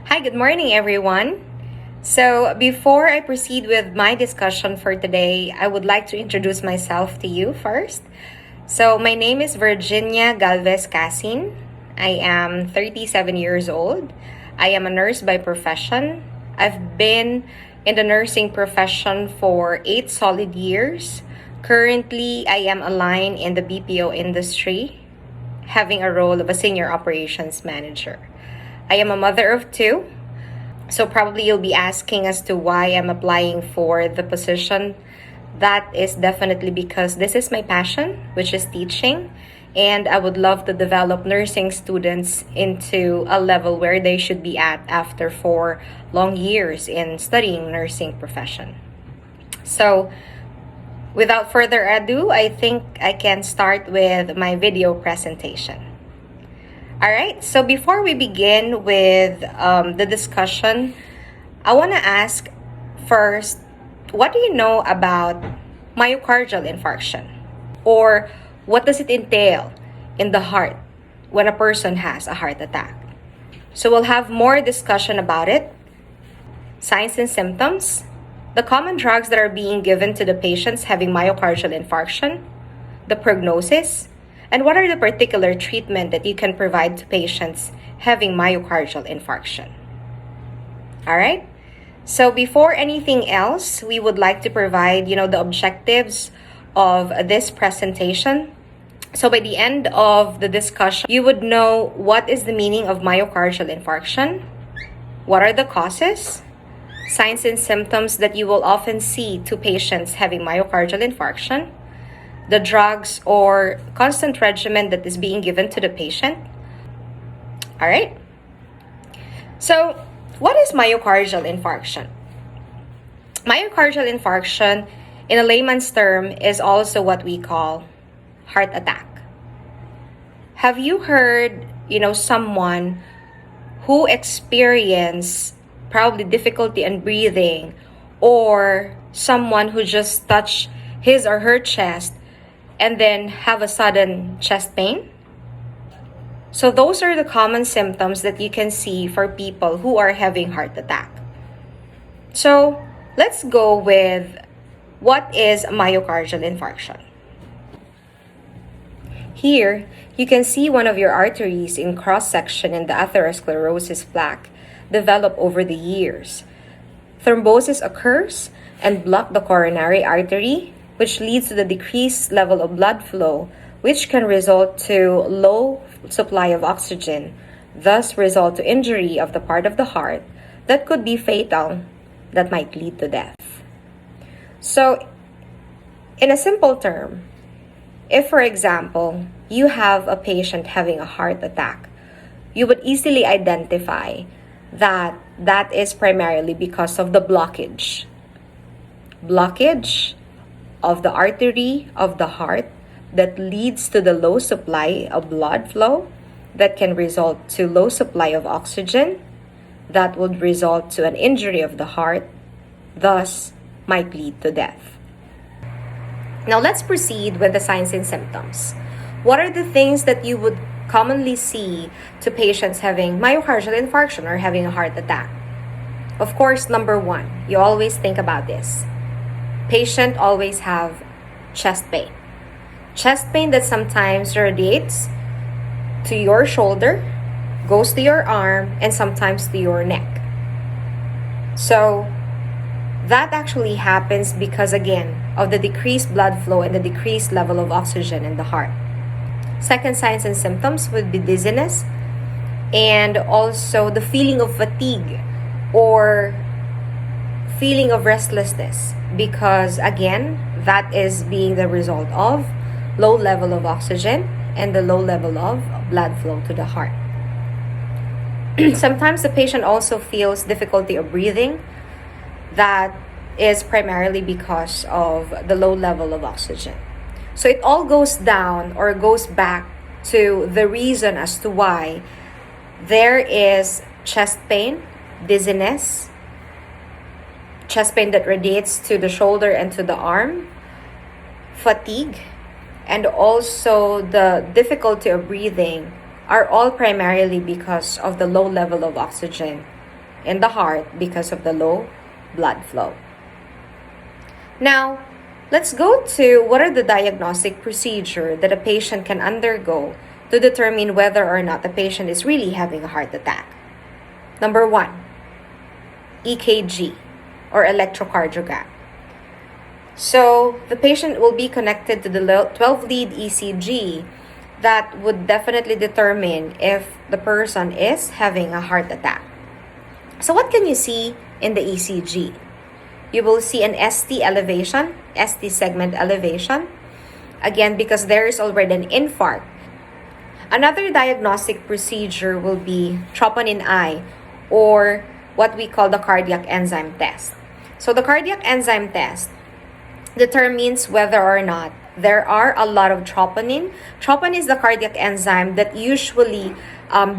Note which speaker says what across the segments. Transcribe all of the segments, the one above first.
Speaker 1: Hi, good morning, everyone. So, before I proceed with my discussion for today, I would like to introduce myself to you first. So, my name is Virginia Galvez Casin. I am 37 years old. I am a nurse by profession. I've been in the nursing profession for 8 solid years. Currently, I am aligned in the BPO industry, having a role of a senior operations manager. I am a mother of two, so probably you'll be asking as to why I'm applying for the position. That is definitely because this is my passion, which is teaching, and I would love to develop nursing students into a level where they should be at after 4 long years in studying nursing profession. So, without further ado, I think I can start with my video presentation. All right, so before we begin with the discussion, I want to ask first, what do you know about myocardial infarction? Or what does it entail in the heart when a person has a heart attack? So we'll have more discussion about it, signs and symptoms, the common drugs that are being given to the patients having myocardial infarction, the prognosis, and what are the particular treatment that you can provide to patients having myocardial infarction. All right? So before anything else, we would like to provide, the objectives of this presentation. So by the end of the discussion, you would know what is the meaning of myocardial infarction, what are the causes, signs and symptoms that you will often see to patients having myocardial infarction, the drugs or constant regimen that is being given to the patient. All right? So, what is myocardial infarction? Myocardial infarction, in a layman's term, is also what we call heart attack. Have you heard, someone who experienced probably difficulty in breathing, or someone who just touched his or her chest and then have a sudden chest pain? So those are the common symptoms that you can see for people who are having heart attack. So let's go with what is myocardial infarction. Here, you can see one of your arteries in cross-section in the atherosclerosis plaque develop over the years. Thrombosis occurs and block the coronary artery, which leads to the decreased level of blood flow, which can result to low supply of oxygen, thus result to injury of the part of the heart that could be fatal, that might lead to death. So, in a simple term, if, for example, you have a patient having a heart attack, you would easily identify that that is primarily because of the blockage of the artery of the heart that leads to the low supply of blood flow that can result to low supply of oxygen that would result to an injury of the heart, thus might lead to death. Now let's proceed with the signs and symptoms. What are the things that you would commonly see to patients having myocardial infarction or having a heart attack? Of course, number one, you always think about this. Patient always have chest pain. Chest pain that sometimes radiates to your shoulder, goes to your arm, and sometimes to your neck. So that actually happens because, again, of the decreased blood flow and the decreased level of oxygen in the heart. Second signs and symptoms would be dizziness and also the feeling of fatigue or feeling of restlessness, because again, that is being the result of low level of oxygen and the low level of blood flow to the heart. Sometimes the patient also feels difficulty of breathing. That is primarily because of the low level of oxygen. So it all goes down or goes back to the reason as to why there is chest pain, dizziness, chest pain that radiates to the shoulder and to the arm, fatigue, and also the difficulty of breathing are all primarily because of the low level of oxygen in the heart because of the low blood flow. Now, let's go to what are the diagnostic procedure that a patient can undergo to determine whether or not the patient is really having a heart attack. Number 1, EKG or electrocardiogram. So, the patient will be connected to the 12-lead ECG that would definitely determine if the person is having a heart attack. So, what can you see in the ECG? You will see an ST elevation, ST segment elevation. Again, because there is already an infarct. Another diagnostic procedure will be troponin I, or what we call the cardiac enzyme test. So the cardiac enzyme test determines whether or not there are a lot of troponin. Troponin is the cardiac enzyme that usually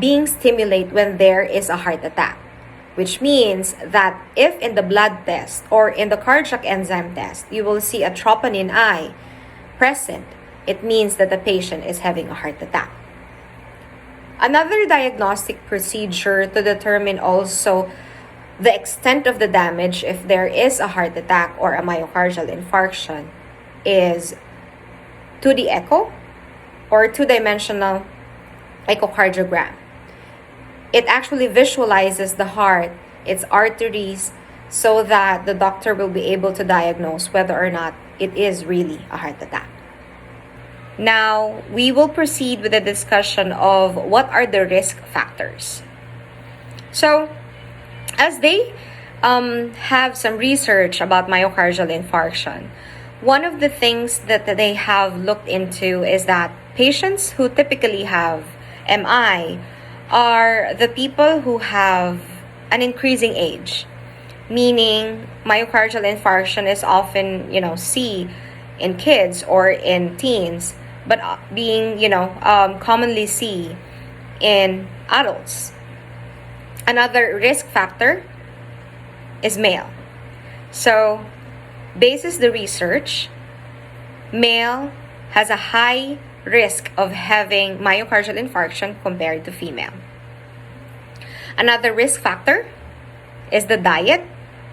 Speaker 1: being stimulated when there is a heart attack, which means that if in the blood test or in the cardiac enzyme test, you will see a troponin I present, it means that the patient is having a heart attack. Another diagnostic procedure to determine also the extent of the damage if there is a heart attack or a myocardial infarction is 2D echo or two-dimensional echocardiogram. It actually visualizes the heart, its arteries, so that the doctor will be able to diagnose whether or not it is really a heart attack. Now, we will proceed with the discussion of what are the risk factors. So, as they have some research about myocardial infarction, one of the things that they have looked into is that patients who typically have MI are the people who have an increasing age, meaning myocardial infarction is often, see in kids or in teens, but being, commonly see in adults. Another risk factor is male. So, basis the research, male has a high risk of having myocardial infarction compared to female. Another risk factor is the diet,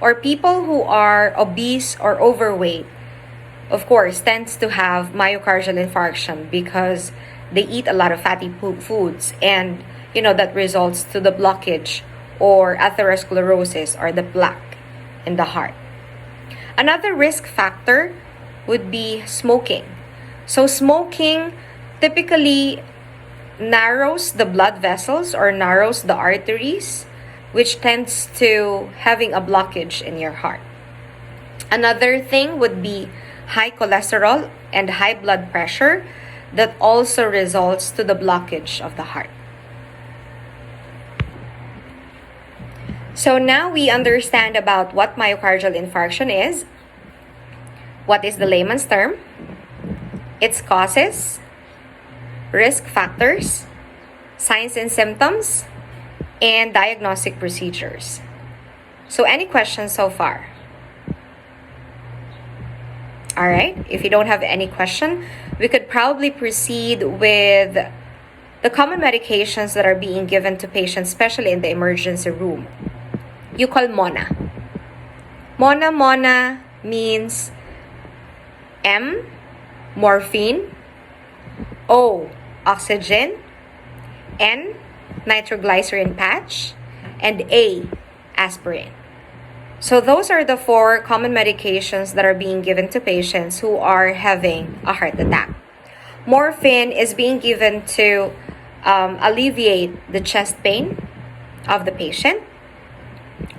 Speaker 1: or people who are obese or overweight, of course, tends to have myocardial infarction because they eat a lot of fatty foods, and that results to the blockage or atherosclerosis or the plaque in the heart. Another risk factor would be smoking. So smoking typically narrows the blood vessels or narrows the arteries, which tends to having a blockage in your heart. Another thing would be high cholesterol and high blood pressure that also results to the blockage of the heart. So now we understand about what myocardial infarction is, what is the layman's term, its causes, risk factors, signs and symptoms, and diagnostic procedures. So any questions so far? All right, if you don't have any question, we could probably proceed with the common medications that are being given to patients, especially in the emergency room. You call MONA. MONA means M, morphine, O, oxygen, N, nitroglycerin patch, and A, aspirin. So those are the 4 common medications that are being given to patients who are having a heart attack. Morphine is being given to alleviate the chest pain of the patient.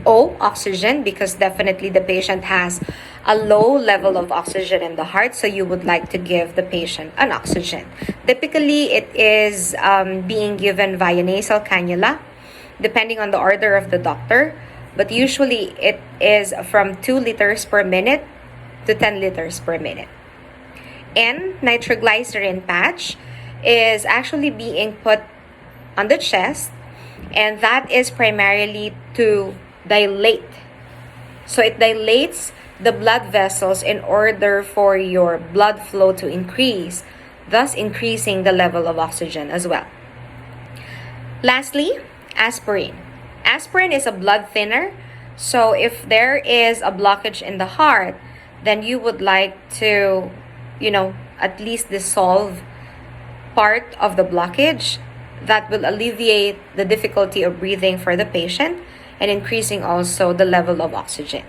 Speaker 1: O, oxygen, because definitely the patient has a low level of oxygen in the heart, so you would like to give the patient an oxygen. Typically, it is being given via nasal cannula, depending on the order of the doctor, but usually it is from 2 liters per minute to 10 liters per minute. N, nitroglycerin patch, is actually being put on the chest, and that is primarily to dilate. So it dilates the blood vessels in order for your blood flow to increase, thus increasing the level of oxygen as well. Lastly, aspirin. Aspirin is a blood thinner. So if there is a blockage in the heart, then you would like to, at least dissolve part of the blockage. That will alleviate the difficulty of breathing for the patient and increasing also the level of oxygen.